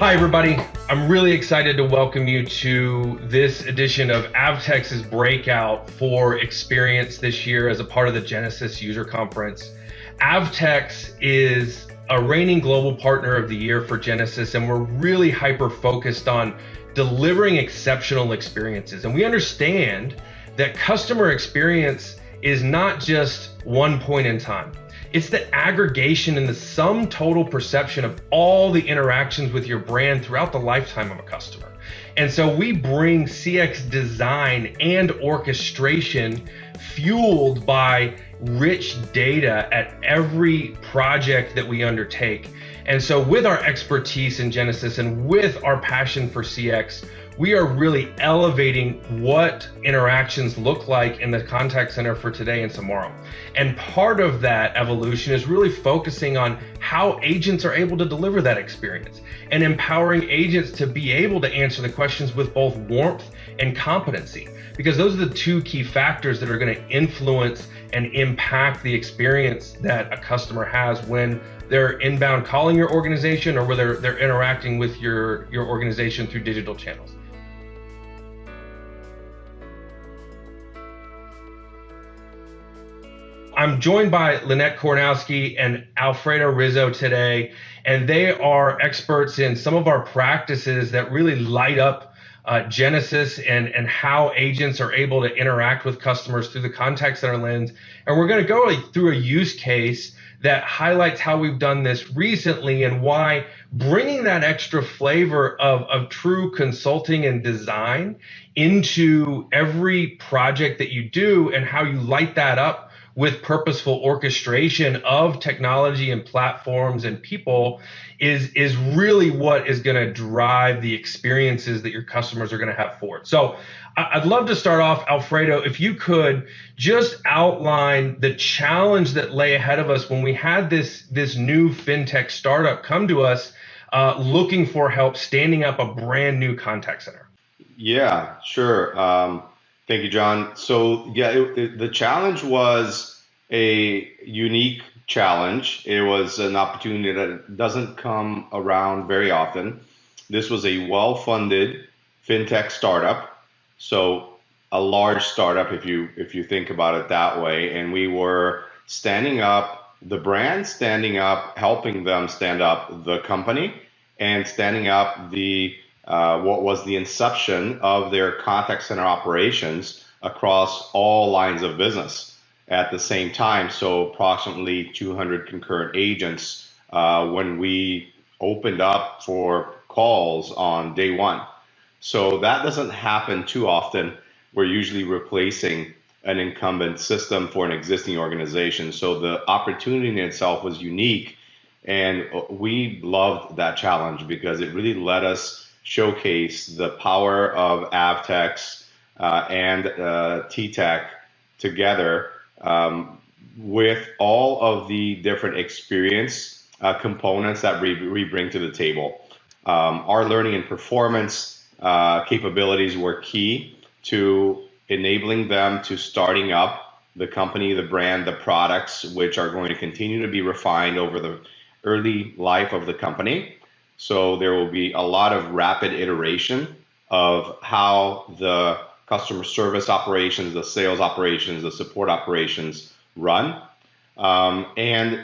Hi, everybody. I'm really excited to welcome you to this edition of Avtex's breakout for Experience this year as a part of the Genesys User Conference. Avtex is a reigning global partner of the year for Genesys, and we're really hyper-focused on delivering exceptional experiences. And we understand that customer experience is not just one point in time. It's the aggregation and the sum total perception of all the interactions with your brand throughout the lifetime of a customer. And so we bring CX design and orchestration fueled by rich data at every project that we undertake. And so with our expertise in Genesys and with our passion for CX, we are really elevating what interactions look like in the contact center for today and tomorrow. And part of that evolution is really focusing on how agents are able to deliver that experience and empowering agents to be able to answer the questions with both warmth and competency, because those are the two key factors that are going to influence and impact the experience that a customer has when they're inbound calling your organization or whether they're interacting with your organization through digital channels. I'm joined by Lynette Kornowski and Alfredo Rizzo today, and they are experts in some of our practices that really light up Genesys and how agents are able to interact with customers through the contact center lens. And we're going to go through a use case that highlights how we've done this recently and why bringing that extra flavor of true consulting and design into every project that you do and how you light that up with purposeful orchestration of technology and platforms and people is really what is going to drive the experiences that your customers are going to have forward. So I'd love to start off, Alfredo, if you could just outline the challenge that lay ahead of us when we had this new FinTech startup come to us looking for help standing up a brand new contact center. Yeah, sure. Thank you, John. So yeah, the challenge was a unique challenge. It was an opportunity that doesn't come around very often. This was a well-funded FinTech startup, so a large startup if you think about it that way. And we were standing up the brand, standing up, helping them stand up the company, and standing up the what was the inception of their contact center operations across all lines of business at the same time. So approximately 200 concurrent agents when we opened up for calls on day one. So that doesn't happen too often. We're usually replacing an incumbent system for an existing organization. So the opportunity in itself was unique, and we loved that challenge because it really let us showcase the power of Avtex and TTEC together with all of the different experience components that we bring to the table. Our learning and performance capabilities were key to enabling them to starting up the company, the brand, the products, which are going to continue to be refined over the early life of the company. So there will be a lot of rapid iteration of how the customer service operations, the sales operations, the support operations run. And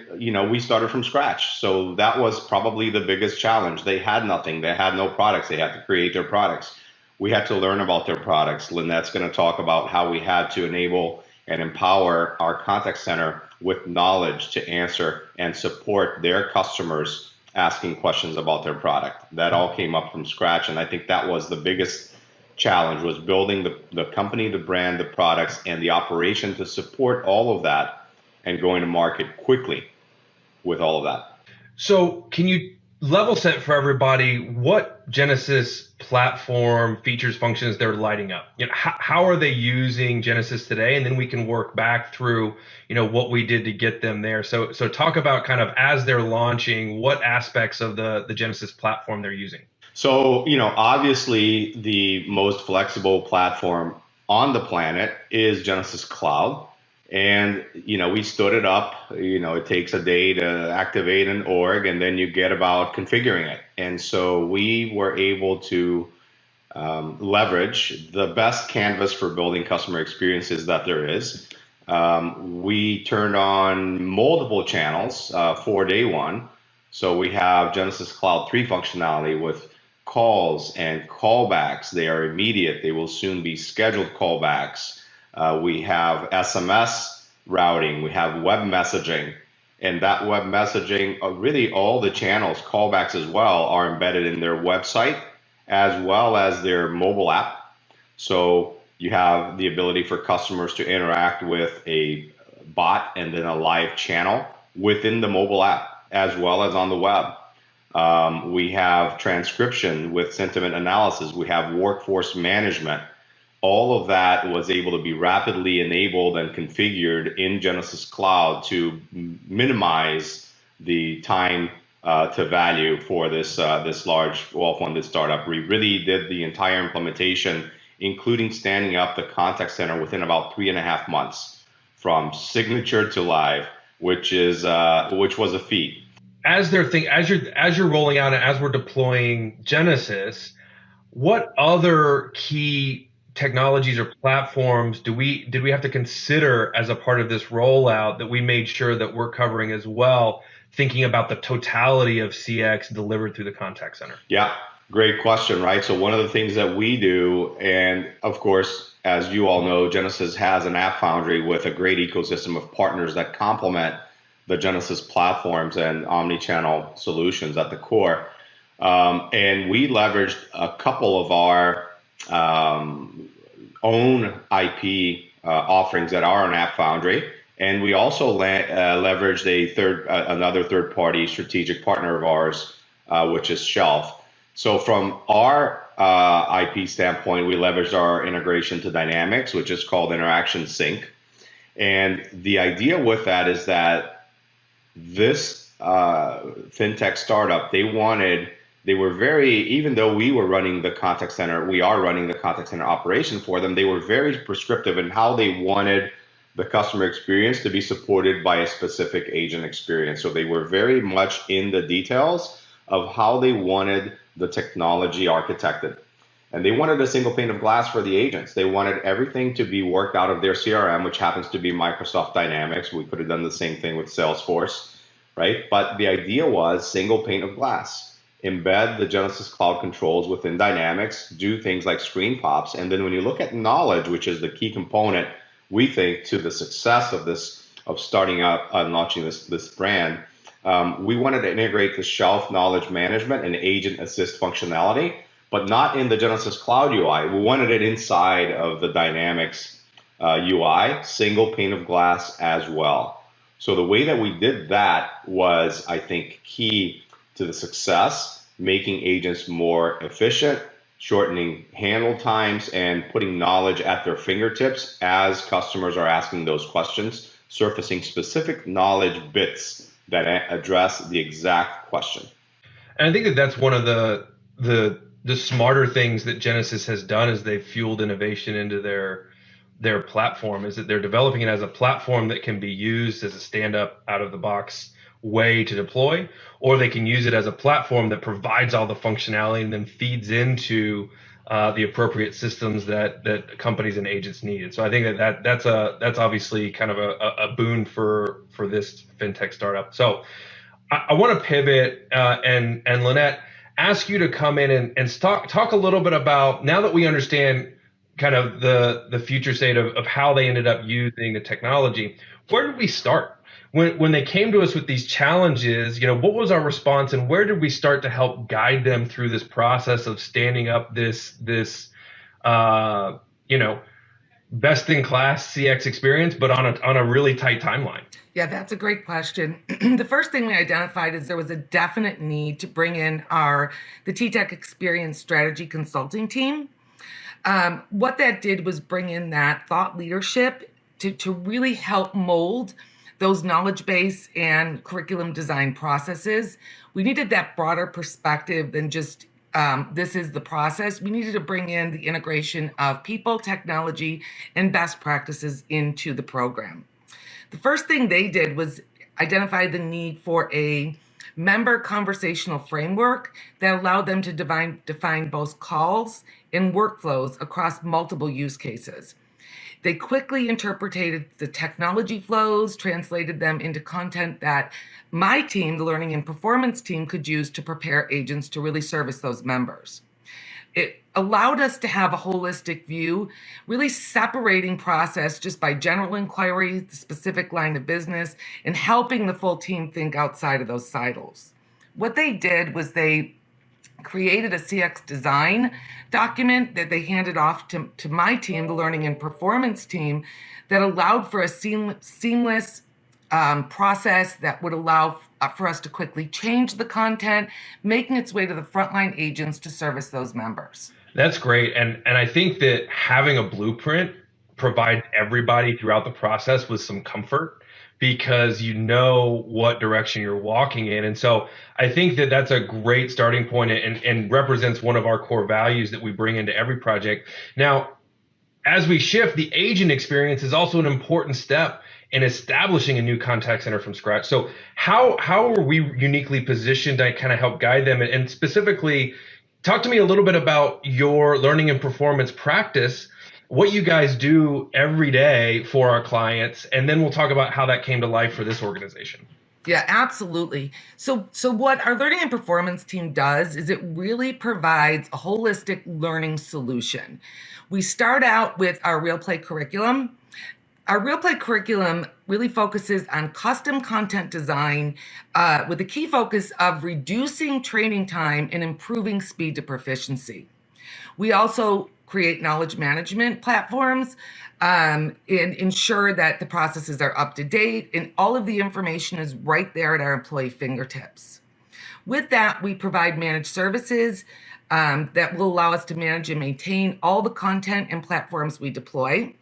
we started from scratch. So that was probably the biggest challenge. They had nothing. They had no products. They had to create their products. We had to learn about their products. Lynette's going to talk about how we had to enable and empower our contact center with knowledge to answer and support their customers asking questions about their product. That all came up from scratch, and I think that was the biggest challenge, was building the company, the brand, the products, and the operation to support all of that and going to market quickly with all of that. So can you level set for everybody what Genesys platform features, functions they're lighting up? How are they using Genesys today? And then we can work back through, what we did to get them there. So talk about kind of as they're launching, what aspects of the Genesys platform they're using. So, obviously the most flexible platform on the planet is Genesys Cloud. And, we stood it up. It takes a day to activate an org, and then you get about configuring it. And so we were able to leverage the best canvas for building customer experiences that there is. We turned on multiple channels for day one. So we have Genesys Cloud 3 functionality with calls and callbacks. They are immediate. They will soon be scheduled callbacks. We have SMS routing. We have web messaging. And that web messaging, really all the channels, callbacks as well, are embedded in their website as well as their mobile app. So you have the ability for customers to interact with a bot and then a live channel within the mobile app as well as on the web. We have transcription with sentiment analysis. We have workforce management. All of that was able to be rapidly enabled and configured in Genesys Cloud to minimize the time to value for this large, well-funded startup. We really did the entire implementation, including standing up the contact center within about 3.5 months from signature to live, which was a feat. As you're rolling out and as we're deploying Genesys, what other key technologies or platforms did we have to consider as a part of this rollout that we made sure that we're covering as well, thinking about the totality of CX delivered through the contact center? Yeah, great question, right? So one of the things that we do, and of course, as you all know, Genesys has an app foundry with a great ecosystem of partners that complement the Genesys platforms and omni-channel solutions at the core. And we leveraged a couple of our own IP offerings that are on App Foundry, and we also leveraged another third-party strategic partner of ours, which is Shelf. So from our IP standpoint, we leveraged our integration to Dynamics, which is called Interaction Sync. And the idea with that is that this FinTech startup, even though we were running the contact center, we are running the contact center operation for them, they were very prescriptive in how they wanted the customer experience to be supported by a specific agent experience. So they were very much in the details of how they wanted the technology architected. And they wanted a single pane of glass for the agents. They wanted everything to be worked out of their CRM, which happens to be Microsoft Dynamics. We could have done the same thing with Salesforce, right? But the idea was single pane of glass. Embed the Genesys Cloud controls within Dynamics, do things like screen pops. And then when you look at knowledge, which is the key component, we think, to the success of starting up and launching this brand, we wanted to integrate the Shelf knowledge management and agent assist functionality, but not in the Genesys Cloud UI. We wanted it inside of the Dynamics UI, single pane of glass as well. So the way that we did that was, I think, key to the success, making agents more efficient, shortening handle times, and putting knowledge at their fingertips as customers are asking those questions, surfacing specific knowledge bits that address the exact question. And I think that's one of the smarter things that Genesys has done is they've fueled innovation into their platform, is that they're developing it as a platform that can be used as a stand-up out of the box way to deploy, or they can use it as a platform that provides all the functionality and then feeds into the appropriate systems that companies and agents need. And so I think that's obviously kind of a boon for this FinTech startup. So I want to pivot and Lynette, ask you to come in and talk a little bit about, now that we understand kind of the future state of how they ended up using the technology, where did we start? When they came to us with these challenges, what was our response, and where did we start to help guide them through this process of standing up this best in class CX experience, but on a really tight timeline? Yeah, that's a great question. The first thing we identified is there was a definite need to bring in the TTEC Experience Strategy Consulting team. What that did was bring in that thought leadership to really help mold those knowledge base and curriculum design processes. We needed that broader perspective than just this is the process. We needed to bring in the integration of people, technology, and best practices into the program. The first thing they did was identify the need for a member conversational framework that allowed them to define both calls and workflows across multiple use cases. They quickly interpreted the technology flows, translated them into content that my team, the learning and performance team, could use to prepare agents to really service those members. It allowed us to have a holistic view, really separating process just by general inquiry, the specific line of business, and helping the full team think outside of those silos. What they did was they created a CX design document that they handed off to my team, the learning and performance team, that allowed for a seamless process that would allow for us to quickly change the content, making its way to the frontline agents to service those members. That's great. And I think that having a blueprint provides everybody throughout the process with some comfort because you know what direction you're walking in. And so I think that that's a great starting point and represents one of our core values that we bring into every project. Now, as we shift, the agent experience is also an important step in establishing a new contact center from scratch. So how are we uniquely positioned to kind of help guide them? And specifically, talk to me a little bit about your learning and performance practice, what you guys do every day for our clients, and then we'll talk about how that came to life for this organization. Yeah, absolutely. So what our learning and performance team does is it really provides a holistic learning solution. We start out with our Realplay curriculum. Our Realplay curriculum really focuses on custom content design with a key focus of reducing training time and improving speed to proficiency. We also create knowledge management platforms and ensure that the processes are up to date and all of the information is right there at our employee fingertips. With that, we provide managed services that will allow us to manage and maintain all the content and platforms we deploy.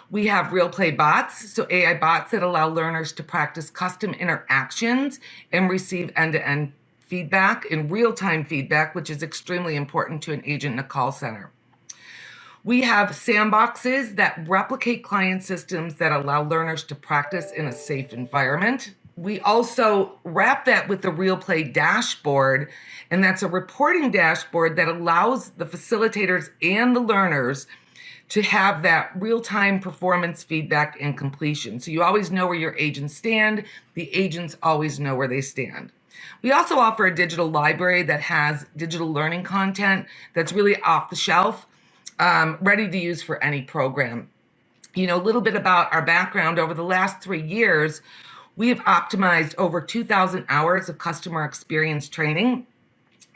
We have Realplay bots, so AI bots that allow learners to practice custom interactions and receive end-to-end feedback and real-time feedback, which is extremely important to an agent in a call center. We have sandboxes that replicate client systems that allow learners to practice in a safe environment. We also wrap that with the Realplay Dashboard, and that's a reporting dashboard that allows the facilitators and the learners to have that real-time performance feedback and completion. So you always know where your agents stand. The agents always know where they stand. We also offer a digital library that has digital learning content that's really off the shelf, ready to use for any program. You know, a little bit about our background. Over the last 3 years, we have optimized over 2,000 hours of customer experience training.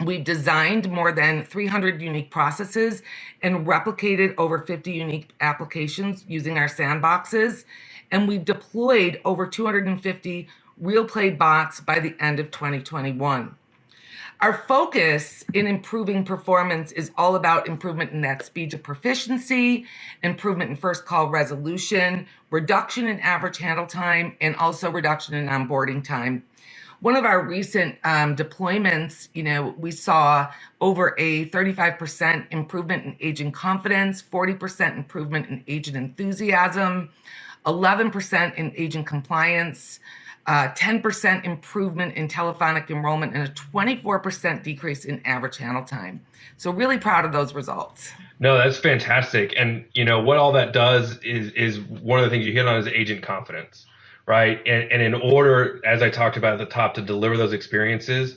We've designed more than 300 unique processes and replicated over 50 unique applications using our sandboxes. And we've deployed over 250 Realplay bots by the end of 2021. Our focus in improving performance is all about improvement in that speed to proficiency, improvement in first call resolution, reduction in average handle time, and also reduction in onboarding time. One of our recent deployments, we saw over a 35% improvement in agent confidence, 40% improvement in agent enthusiasm, 11% in agent compliance, 10% improvement in telephonic enrollment, and a 24% decrease in average handle time. So really proud of those results. No, that's fantastic. And what all that does is one of the things you hit on is agent confidence. Right. And in order, as I talked about at the top, to deliver those experiences,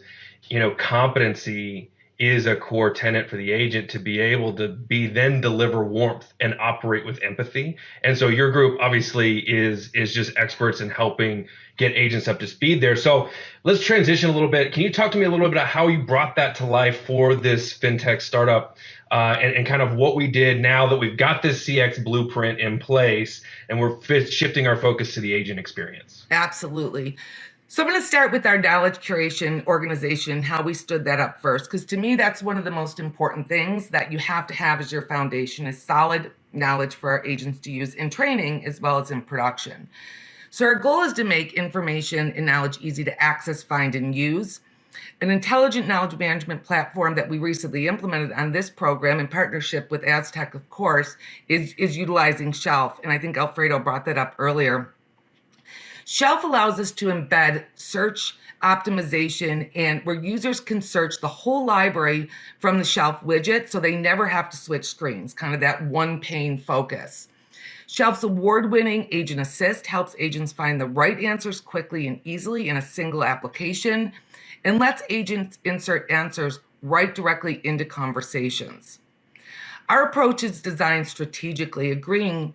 competency is a core tenet for the agent to be able to then deliver warmth and operate with empathy. And so your group obviously is just experts in helping get agents up to speed there. So let's transition a little bit. Can you talk to me a little bit about how you brought that to life for this FinTech startup and kind of what we did now that we've got this CX blueprint in place and we're shifting our focus to the agent experience? Absolutely. So I'm going to start with our knowledge curation organization, how we stood that up first, because to me, that's one of the most important things that you have to have as your foundation is solid knowledge for our agents to use in training as well as in production. So our goal is to make information and knowledge easy to access, find, and use. An intelligent knowledge management platform that we recently implemented on this program in partnership with Avtex, of course, is utilizing Shelf. And I think Alfredo brought that up earlier. Shelf allows us to embed search optimization and where users can search the whole library from the Shelf widget so they never have to switch screens, kind of that one pane focus. Shelf's award-winning Agent Assist helps agents find the right answers quickly and easily in a single application and lets agents insert answers right directly into conversations. Our approach is designed strategically, agreeing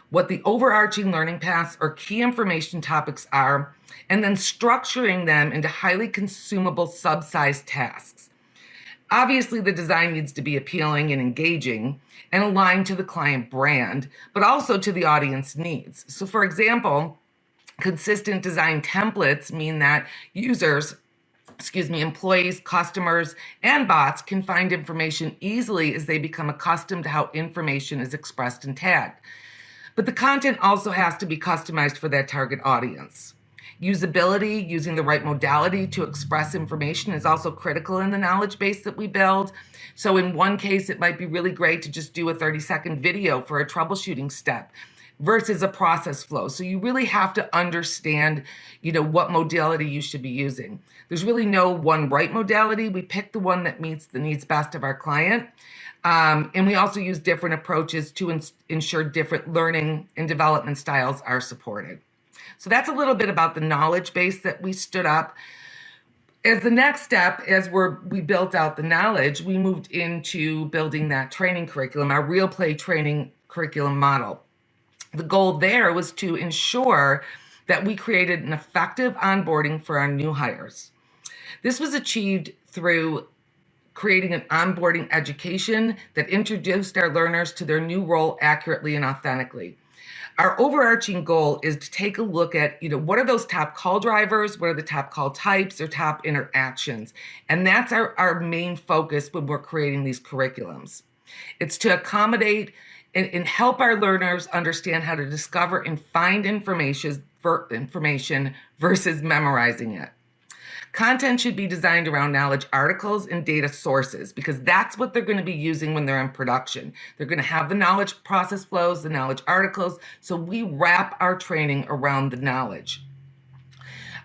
what the overarching learning paths or key information topics are, and then structuring them into highly consumable sub-sized tasks. Obviously, the design needs to be appealing and engaging and aligned to the client brand, but also to the audience needs. So for example, consistent design templates mean that employees, customers, and bots can find information easily as they become accustomed to how information is expressed and tagged. But the content also has to be customized for that target audience. Usability, using the right modality to express information is also critical in the knowledge base that we build. So in one case, it might be really great to just do a 30-second video for a troubleshooting step versus a process flow. So you really have to understand, what modality you should be using. There's really no one right modality. We pick the one that meets the needs best of our client. And we also use different approaches to ensure different learning and development styles are supported. So that's a little bit about the knowledge base that we stood up. As the next step, as we built out the knowledge, we moved into building that training curriculum, our Realplay training curriculum model. The goal there was to ensure that we created an effective onboarding for our new hires. This was achieved through creating an onboarding education that introduced our learners to their new role accurately and authentically. Our overarching goal is to take a look at, what are those top call drivers, what are the top call types or top interactions? And that's our main focus when we're creating these curriculums. It's to accommodate and help our learners understand how to discover and find information versus memorizing it. Content should be designed around knowledge articles and data sources because that's what they're going to be using when they're in production. They're going to have the knowledge process flows, the knowledge articles, so we wrap our training around the knowledge.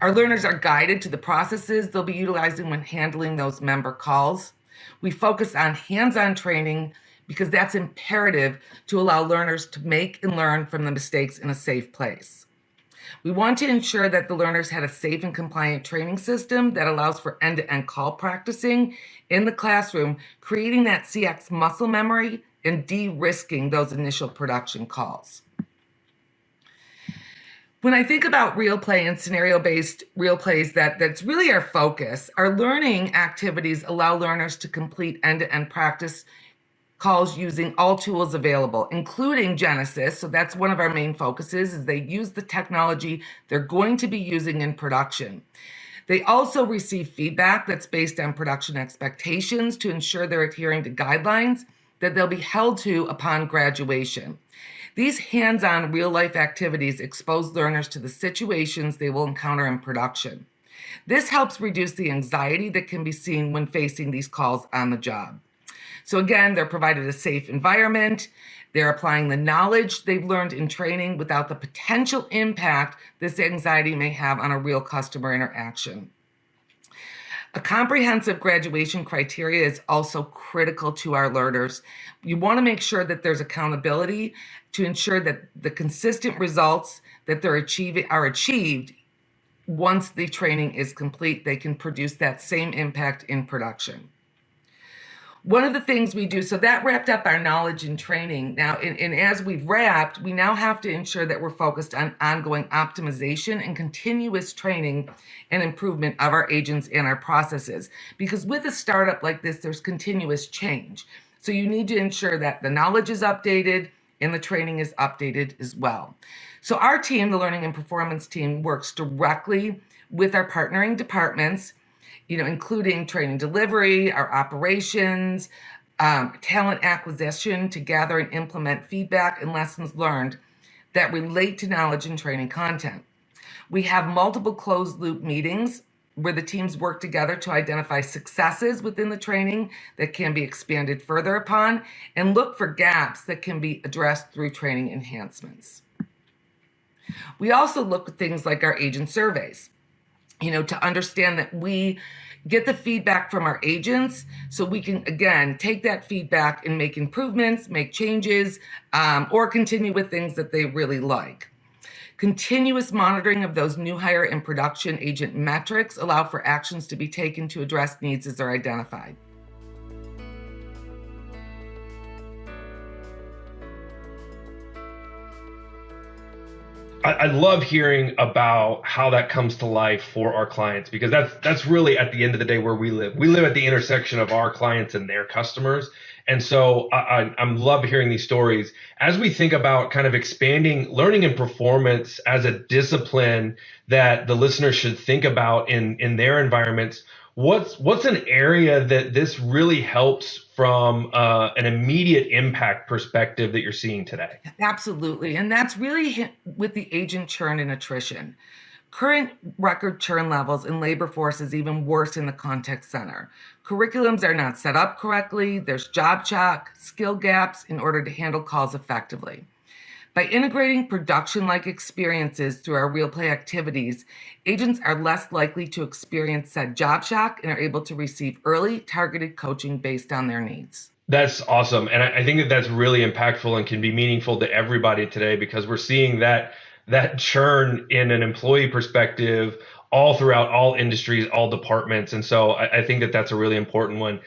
Our learners are guided to the processes they'll be utilizing when handling those member calls. We focus on hands-on training because that's imperative to allow learners to make and learn from the mistakes in a safe place. We want to ensure that the learners had a safe and compliant training system that allows for end-to-end call practicing in the classroom, creating that CX muscle memory and de-risking those initial production calls. When I think about real play and scenario-based real plays, that's really our focus. Our learning activities allow learners to complete end-to-end practice calls using all tools available, including Genesys. So that's one of our main focuses, is they use the technology they're going to be using in production. They also receive feedback that's based on production expectations to ensure they're adhering to guidelines that they'll be held to upon graduation. These hands-on real-life activities expose learners to the situations they will encounter in production. This helps reduce the anxiety that can be seen when facing these calls on the job. So again, they're provided a safe environment. They're applying the knowledge they've learned in training without the potential impact this anxiety may have on a real customer interaction. A comprehensive graduation criteria is also critical to our learners. You want to make sure that there's accountability to ensure that the consistent results that they're achieving are achieved once the training is complete. They can produce that same impact in production. One of the things we do, so that wrapped up our knowledge and training. Now, and as we've wrapped, we now have to ensure that we're focused on ongoing optimization and continuous training and improvement of our agents and our processes. Because with a startup like this, there's continuous change. So you need to ensure that the knowledge is updated and the training is updated as well. So our team, the Learning and Performance team, works directly with our partnering departments, including training delivery, our operations, talent acquisition to gather and implement feedback and lessons learned that relate to knowledge and training content. We have multiple closed loop meetings where the teams work together to identify successes within the training that can be expanded further upon and look for gaps that can be addressed through training enhancements. We also look at things like our agent surveys, to understand that we get the feedback from our agents so we can, again, take that feedback and make improvements, make changes, or continue with things that they really like. Continuous monitoring of those new hire and production agent metrics allow for actions to be taken to address needs as they're identified. I love hearing about how that comes to life for our clients, because that's really at the end of the day where we live. We live at the intersection of our clients and their customers. And so I love hearing these stories as we think about kind of expanding learning and performance as a discipline that the listeners should think about in their environments. What's an area that this really helps from an immediate impact perspective that you're seeing today? Absolutely. And that's really with the agent churn and attrition. Current record churn levels in labor force is even worse in the contact center. Curriculums are not set up correctly. There's job shock, skill gaps in order to handle calls effectively. By integrating production-like experiences through our Realplay activities, agents are less likely to experience said job shock and are able to receive early, targeted coaching based on their needs. That's awesome. And I think that that's really impactful and can be meaningful to everybody today, because we're seeing that churn in an employee perspective all throughout all industries, all departments. And so I think that that's a really important one.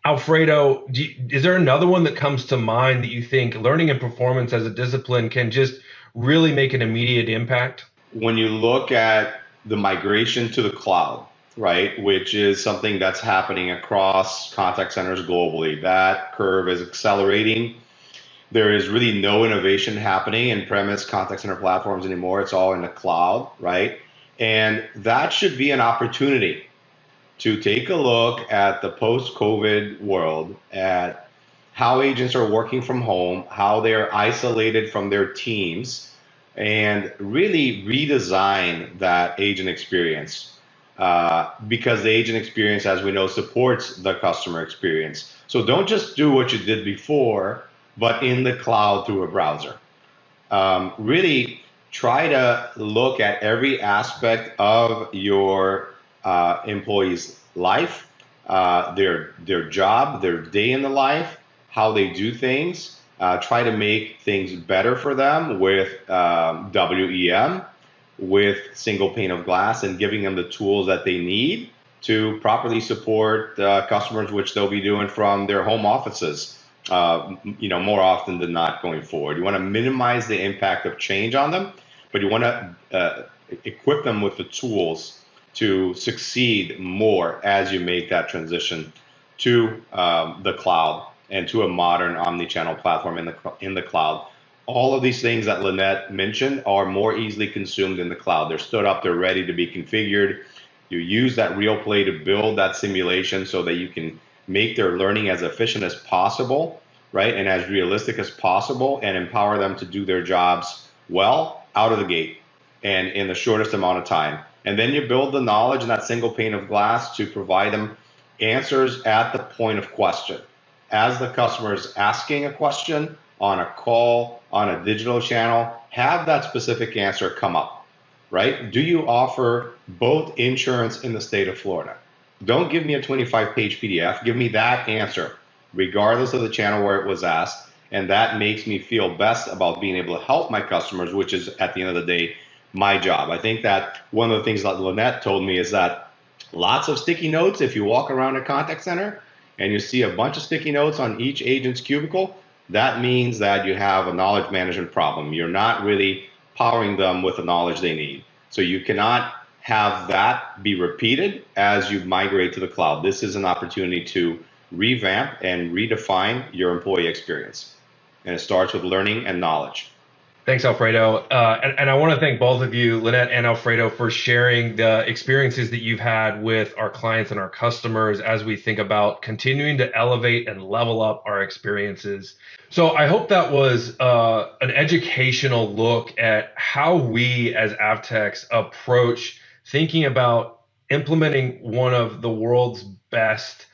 Alfredo, is there another one that comes to mind that you think learning and performance as a discipline can just really make an immediate impact? When you look at the migration to the cloud, right, which is something that's happening across contact centers globally, that curve is accelerating. There is really no innovation happening in premise contact center platforms anymore. It's all in the cloud, right? And that should be an opportunity to take a look at the post-COVID world, at how agents are working from home, how they're isolated from their teams, and really redesign that agent experience. Because the agent experience, as we know, supports the customer experience. So don't just do what you did before, but in the cloud through a browser. Really try to look at every aspect of your employees' life, their job, their day in the life, how they do things. Try to make things better for them with WEM, with single pane of glass, and giving them the tools that they need to properly support customers, which they'll be doing from their home offices, more often than not going forward. You want to minimize the impact of change on them, but you want to equip them with the tools to succeed more as you make that transition to the cloud and to a modern omni-channel platform in the cloud. All of these things that Lynette mentioned are more easily consumed in the cloud. They're stood up, they're ready to be configured. You use that Realplay to build that simulation so that you can make their learning as efficient as possible, right, and as realistic as possible, and empower them to do their jobs well out of the gate and in the shortest amount of time. And then you build the knowledge in that single pane of glass to provide them answers at the point of question. As the customer is asking a question on a call, on a digital channel, have that specific answer come up, right? Do you offer both insurance in the state of Florida? Don't give me a 25-page PDF. Give me that answer, regardless of the channel where it was asked. And that makes me feel best about being able to help my customers, which is, at the end of the day, my job. I think that one of the things that Lynette told me is that lots of sticky notes, if you walk around a contact center and you see a bunch of sticky notes on each agent's cubicle, that means that you have a knowledge management problem. You're not really powering them with the knowledge they need. So you cannot have that be repeated as you migrate to the cloud. This is an opportunity to revamp and redefine your employee experience. And it starts with learning and knowledge. Thanks, Alfredo. And I want to thank both of you, Lynette and Alfredo, for sharing the experiences that you've had with our clients and our customers as we think about continuing to elevate and level up our experiences. So I hope that was an educational look at how we as Avtex approach thinking about implementing one of the world's best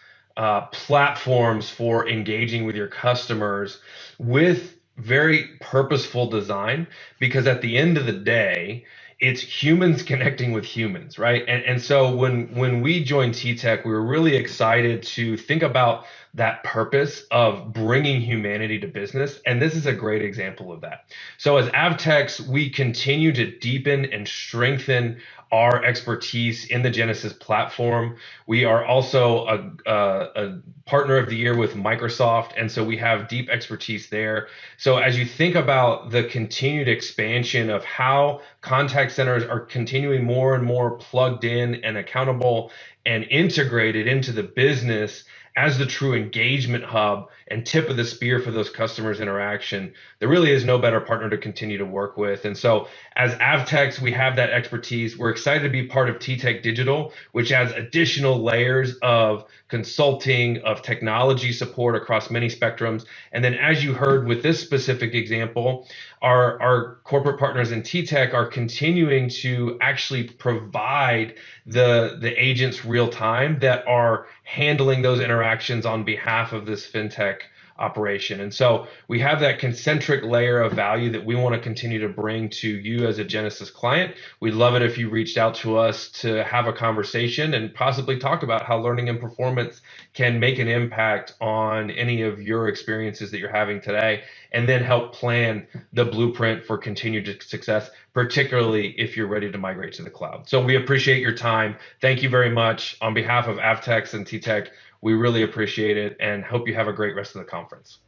platforms for engaging with your customers with very purposeful design, because at the end of the day, it's humans connecting with humans, right? And so when we joined TTEC, we were really excited to think about that purpose of bringing humanity to business, and this is a great example of that. So as Avtex, we continue to deepen and strengthen our expertise in the Genesys platform. We are also a partner of the year with Microsoft, and so we have deep expertise there. So as you think about the continued expansion of how contact centers are continuing more and more plugged in and accountable and integrated into the business as the true engagement hub and tip of the spear for those customers' interaction, there really is no better partner to continue to work with. And so as Avtex, we have that expertise. We're excited to be part of TTEC Digital, which adds additional layers of consulting, of technology support across many spectrums. And then as you heard with this specific example, our corporate partners in TTEC are continuing to actually provide the agents real time that are handling those interactions on behalf of this FinTech operation. And so we have that concentric layer of value that we want to continue to bring to you as a Genesys client. We'd love it if you reached out to us to have a conversation and possibly talk about how learning and performance can make an impact on any of your experiences that you're having today, and then help plan the blueprint for continued success, particularly if you're ready to migrate to the cloud. So we appreciate your time. Thank you very much. On behalf of Avtex and TTEC, we really appreciate it and hope you have a great rest of the conference.